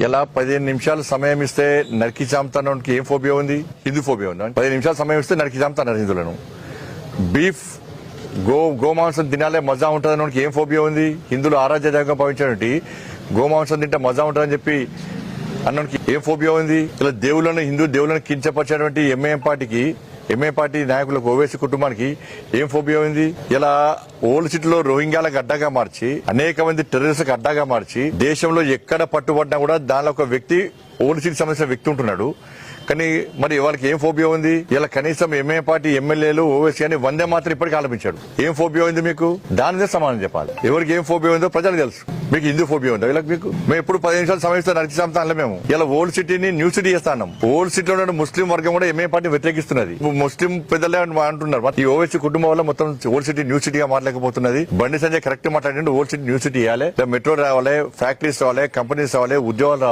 ఇలా 15 నిమిషాలు సమయం ఇస్తే నరికి చాంపుతానికి ఏం ఫోబియా ఉంది? హిందూ ఫోబియా ఉంది. 15 నిమిషాలు సమయం ఇస్తే నరికి చాంపుతున్నారు హిందువులను. బీఫ్ గోమాంసం తినాలే మజా ఉంటుందని ఏం ఫోబియా ఉంది? హిందువులు ఆరాధ్య దైవంగా భావించినటువంటి గోమాంసం తింటే మజా ఉంటుందని చెప్పి అన్నానికి ఏం ఫోబియా ఉంది? ఇలా దేవుళ్ళను హిందూ దేవుళ్ళను కించపరిచేటువంటి ఎంఏ పార్టీ నాయకులకు ఓవైసీ కుటుంబానికి ఏం ఫోబియా ఉంది? ఇలా ఓల్డ్ సిటీలో రోహింగ్యాలకు అడ్డాగా మార్చి అనేక మంది టెర్రరిస్టులకు అడ్డాగా మార్చి దేశంలో ఎక్కడ పట్టుబడినా కూడా దానిలో ఒక వ్యక్తి ఓల్డ్ సిటీకి సంబంధించిన వ్యక్తి ఉంటున్నాడు. కానీ మరి వాళ్ళకి ఏం ఫోబియా ఉంది? ఇలా కనీసం ఎంఏ పార్టీ ఎమ్మెల్యేలు ఓవైసీ అని 100 మాత్రం ఇప్పటికీ ఆలపించాడు. ఏం ఫోబియా ఉంది మీకు? దాని మీద సమాధానం చెప్పాలి. ఎవరికి ఏం ఫోబియా ఉందో ప్రజలకు తెలుసు. మీకు హిందూ ఫోబియా ఉందా? వీళ్ళకి మీకు మేము ఎప్పుడు 15 నిమిషాలు సమయిస్తే నరికి చంపుతాను. మేము ఇలా ఓల్డ్ సిటీని న్యూ సిటీ చేస్తాం. ఓల్డ్ సిటీలో ఉన్న ముస్లిం వర్గం కూడా ఎంఏ పార్టీ వ్యతిరేకిస్తున్నది. ముస్లిం పెద్దలే అంటున్నారు. ఈ ఓవైసీ కుటుంబం వల్ల మొత్తం ఓల్డ్ సిటీ న్యూ సిటీగా మారలేకపోతున్నది. బండి సంజయ్ కరెక్ట్ మాట్లాడండి. ఓల్డ్ సిటీ న్యూ సిటీ ఇవ్వాలి, మెట్రో రావాలి, ఫ్యాక్టరీస్ రావాలి, కంపెనీస్ రావాలి, ఉద్యోగాలు రావాలి.